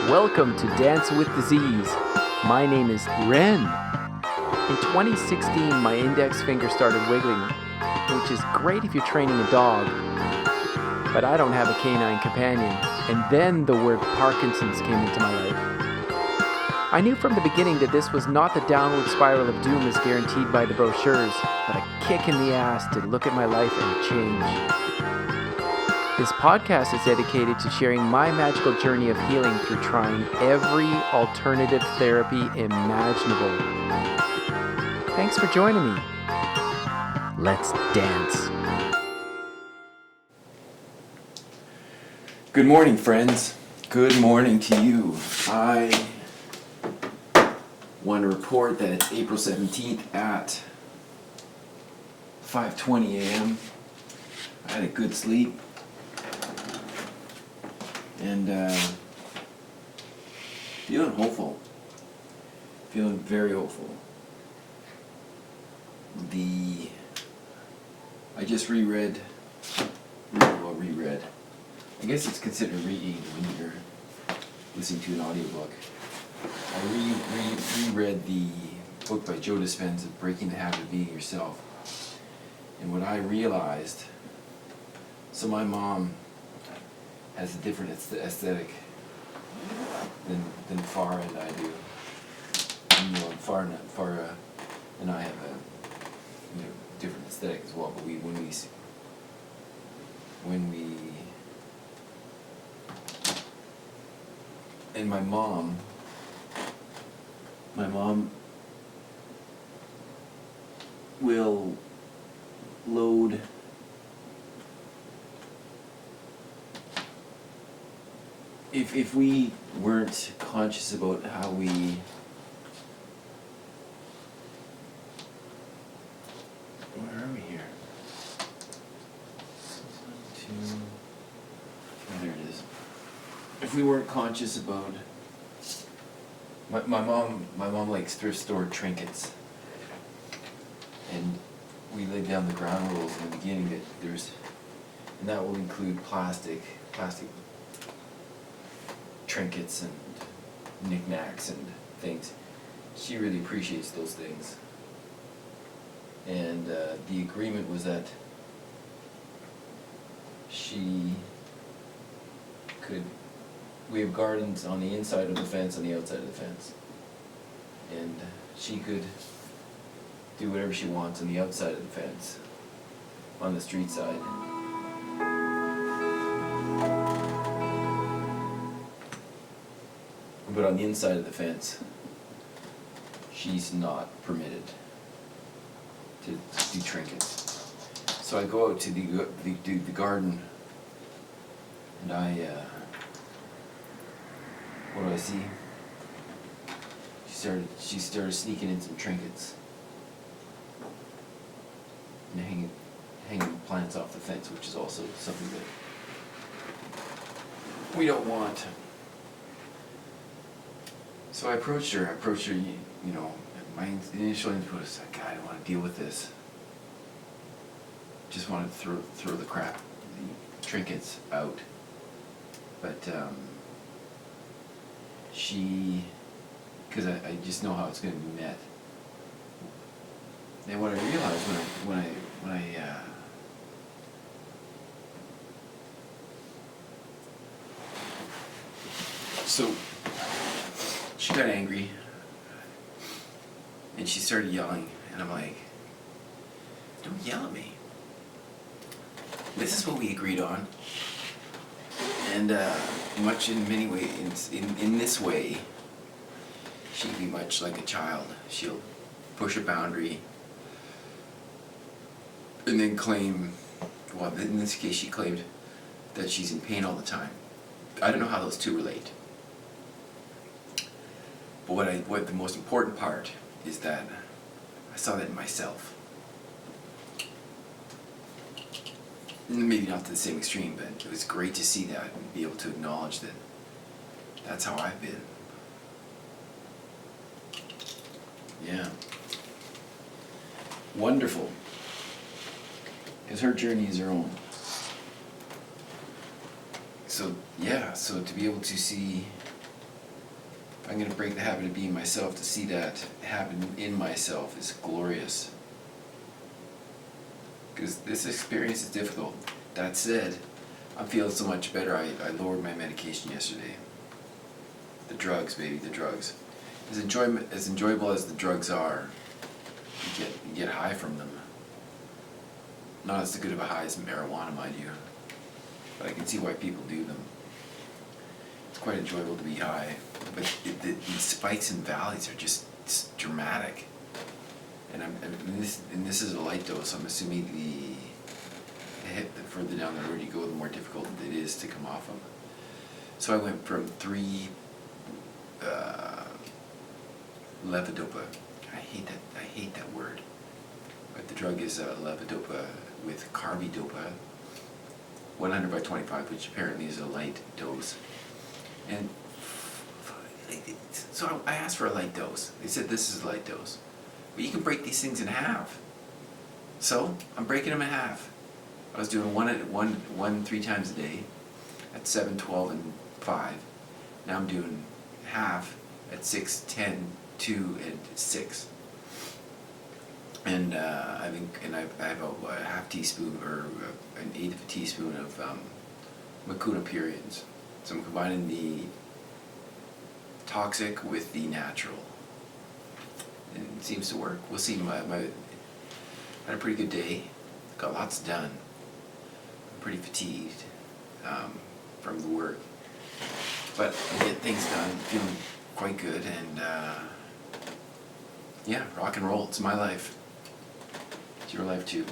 Welcome to Dance with Disease. My name is Ren. In 2016, my index finger started wiggling, which is great if you're training a dog, but I don't have a canine companion. And then the word Parkinsons came into my life. I knew from the beginning that this was not the downward spiral of doom as guaranteed by the brochures, but a kick in the ass to look at my life and change. This podcast is dedicated to sharing my magical journey of healing through trying every alternative therapy imaginable. Thanks for joining me. Let's dance. Good morning, friends. Good morning to you. I want to report that it's April 17th at 5:20 a.m. I had a good sleep. And feeling hopeful. Feeling very hopeful. I just reread. I guess it's considered reading when you're listening to an audiobook. I reread the book by Joe Dispenza, Breaking the Habit of Being Yourself. And what I realized, so my mom has a different aesthetic than Farah and I do. You know, Farah and I have a different aesthetic as well. But and my mom will load if we weren't conscious about how we where are we here? There it is. If we weren't conscious about my mom likes thrift store trinkets, and we laid down the ground rules in the beginning and that will include plastic trinkets and knickknacks and things. She really appreciates those things. And the agreement was that we have gardens on the inside of the fence and the outside of the fence. And she could do whatever she wants on the outside of the fence, on the street side. But on the inside of the fence, she's not permitted to do trinkets. So I go out to the garden, and what do I see? She started sneaking in some trinkets and hanging plants off the fence, which is also something that we don't want. So I approached her, my initial input was like, God, I don't want to deal with this. Just wanted to throw the trinkets out. But because I just know how it's going to be met. And what I realized when I so she got angry, and she started yelling, and I'm like, don't yell at me. This is what we agreed on. And in many ways, in this way, she'd be much like a child. She'll push a boundary, and then claim, well, in this case she claimed that she's in pain all the time. I don't know how those two relate. But what the most important part is that I saw that in myself. Maybe not to the same extreme, but it was great to see that and be able to acknowledge that that's how I've been. Yeah. Wonderful. Because her journey is her own. So to be able to see I'm going to break the habit of being myself. To see that happen in myself is glorious. Because this experience is difficult. That said, I'm feeling so much better. I lowered my medication yesterday. The drugs, baby, the drugs. As enjoyable as the drugs are, you get high from them. Not as good of a high as marijuana, mind you. But I can see why people do them. It's quite enjoyable to be high. But the spikes and valleys are just dramatic. And this is a light dose. I'm assuming the further down the road you go, the more difficult it is to come off of. So I went from 3 levodopa. I hate that word. But the drug is levodopa with carbidopa, 100 by 25, which apparently is a light dose. And so I asked for a light dose. They said this is a light dose. But you can break these things in half. So I'm breaking them in half. I was doing one 3 times a day at 7, 12, and 5. Now I'm doing half at 6, 10, 2, and 6. And I have a half teaspoon or an eighth of a teaspoon of Mucuna purines. So I'm combining the toxic with the natural. And it seems to work. We'll see. I had a pretty good day. Got lots done. I'm pretty fatigued from the work. But I get things done. Feeling quite good. And yeah, rock and roll. It's my life. It's your life too.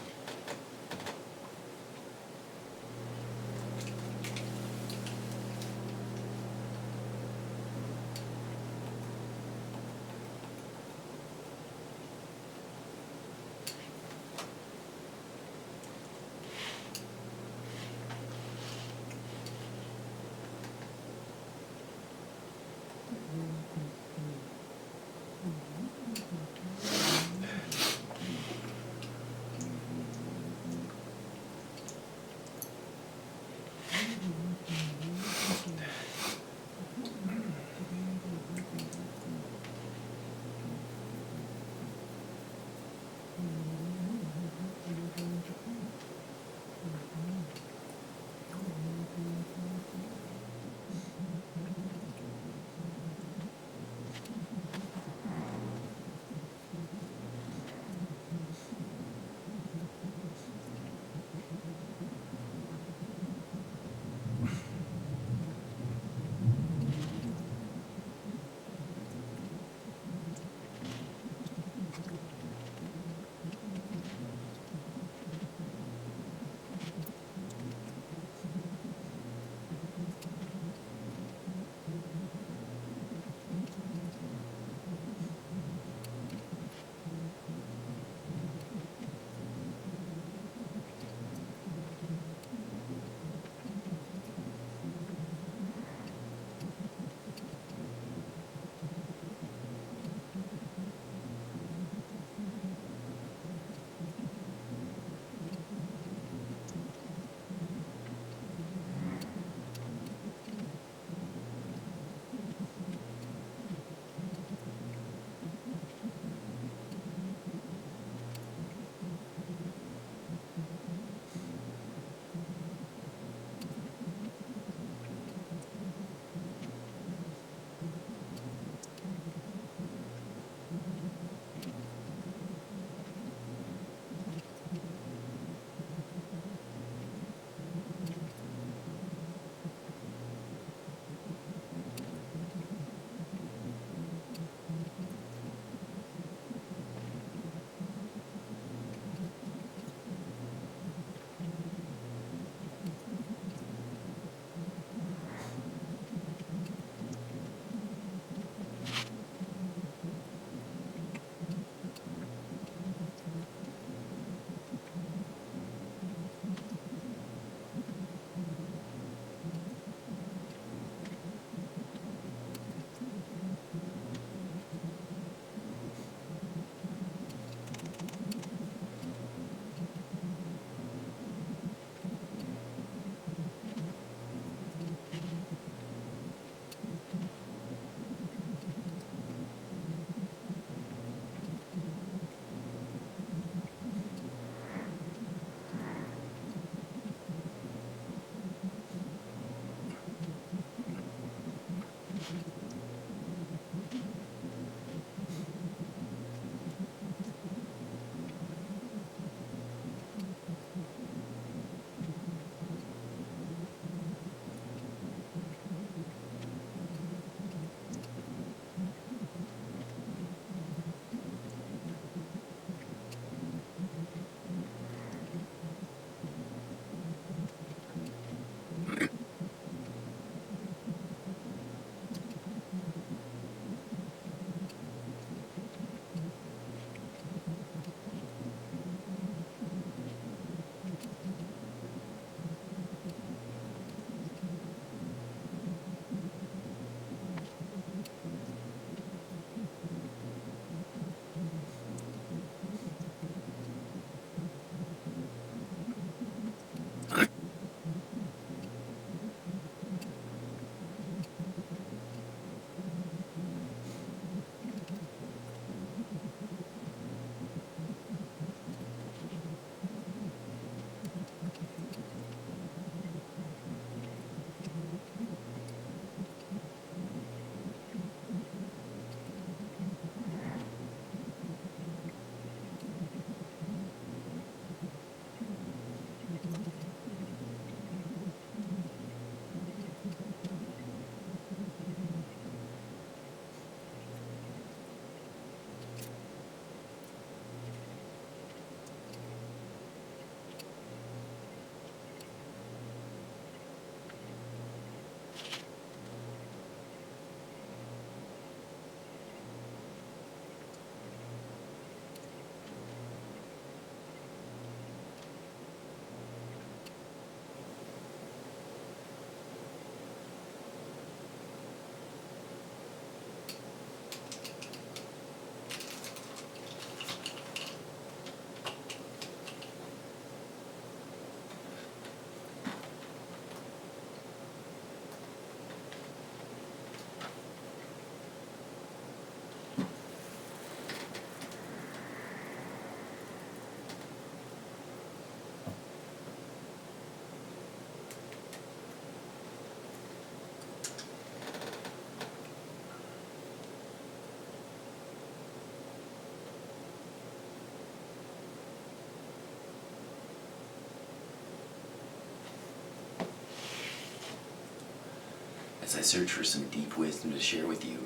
as I search for some deep wisdom to share with you.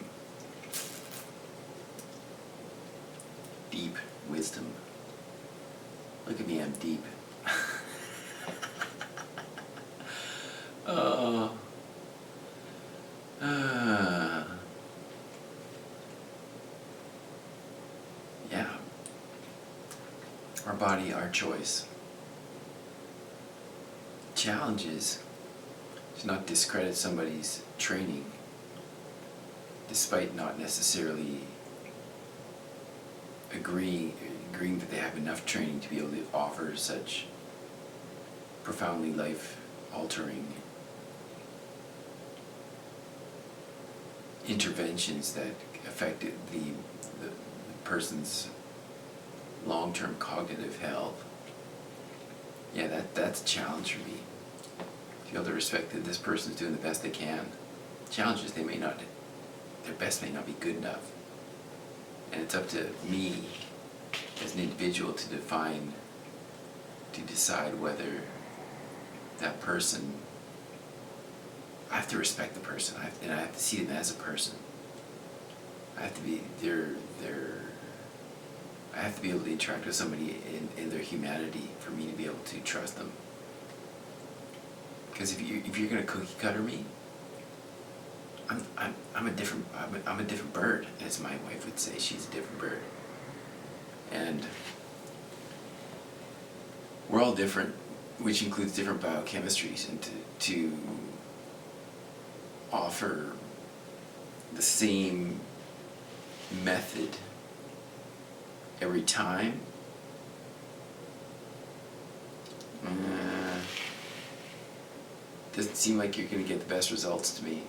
Deep wisdom. Look at me, I'm deep. Oh. Yeah. Our body, our choice. Challenge is to not discredit somebody's training, despite not necessarily agreeing that they have enough training to be able to offer such profoundly life-altering interventions that affected the person's long-term cognitive health. Yeah, that's a challenge for me. To be able to respect that this person's doing the best they can. Challenge is their best may not be good enough. And it's up to me as an individual to decide whether that person, I have to respect the person, and I have to see them as a person. I have to be I have to be able to interact with somebody in their humanity for me to be able to trust them. Because if you're gonna cookie cutter me, I'm a different bird, as my wife would say. She's a different bird, and we're all different, which includes different biochemistries, and to offer the same method every time, doesn't seem like you're going to get the best results to me.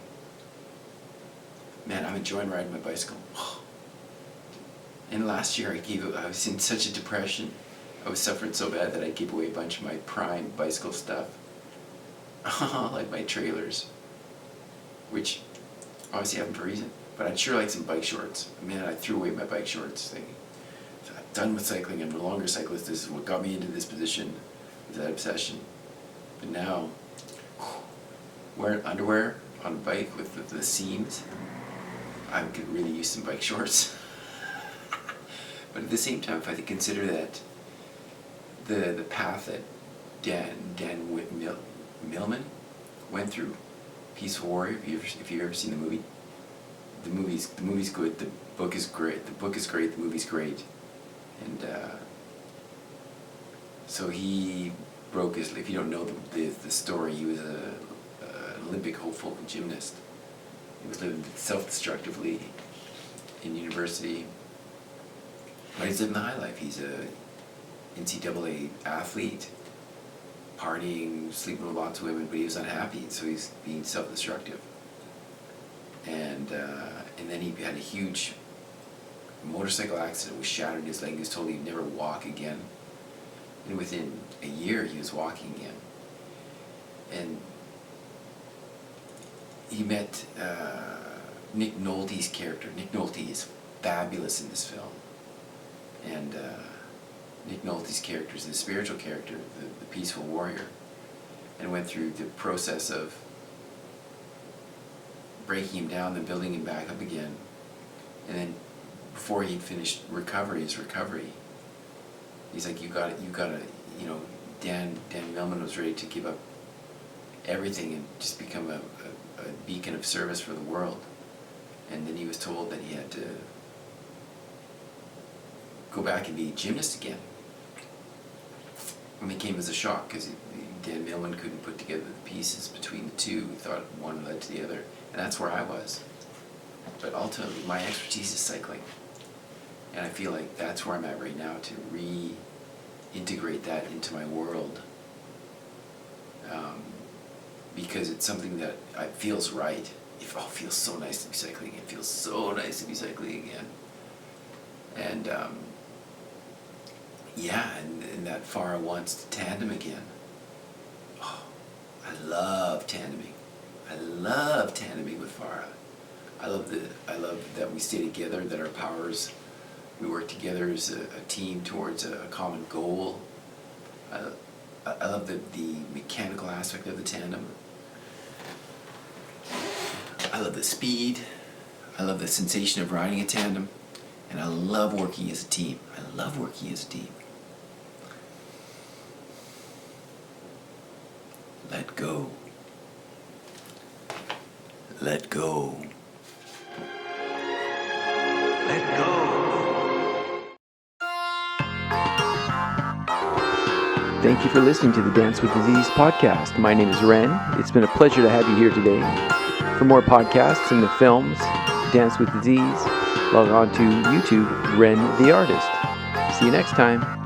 Man, I'm enjoying riding my bicycle. And last year I was in such a depression. I was suffering so bad that I gave away a bunch of my prime bicycle stuff. Like my trailers, which obviously happened for a reason. But I'd sure like some bike shorts. Man, I threw away my bike shorts thinking, I'm done with cycling, I'm no longer a cyclist. This is what got me into this position, with that obsession. But now, wearing underwear on a bike with the seams, I could really use some bike shorts. But at the same time, if I consider that the path that Dan Millman went through, Peaceful Warrior, if you've ever seen the movie, the movie's good, the book is great, the movie's great, and so he broke his, if you don't know the story, he was an Olympic hopeful gymnast. He was living self-destructively in university, but he's living the high life. He's a NCAA athlete, partying, sleeping with lots of women, but he was unhappy, so he's being self-destructive. And then he had a huge motorcycle accident, was shattered his leg. He was told he'd never walk again. And within a year, he was walking again. And he met Nick Nolte's character. Nick Nolte is fabulous in this film. And Nick Nolte's character is the spiritual character, the peaceful warrior, and went through the process of breaking him down, then building him back up again. And then before he'd finished his recovery, he's like, you gotta, Dan Millman was ready to give up everything and just become a beacon of service for the world. And then he was told that he had to go back and be a gymnast again. And it came as a shock, because Dan Millman couldn't put together the pieces between the two. He thought one led to the other. And that's where I was. But ultimately, my expertise is cycling. And I feel like that's where I'm at right now, to reintegrate that into my world. Because it's something that feels right. It feels so nice to be cycling. It feels so nice to be cycling again. And and that Farah wants to tandem again. Oh, I love tandeming. I love tandeming with Farah. I love that we stay together, that our powers, we work together as a team towards a common goal. I love the mechanical aspect of the tandem. I love the speed. I love the sensation of riding a tandem. And I love working as a team. I love working as a team. Let go. Let go. Let go. Thank you for listening to the Dance with Disease podcast. My name is Ren. It's been a pleasure to have you here today. For more podcasts and the films, Dance with Disease, log on to YouTube, Ren the Artist. See you next time.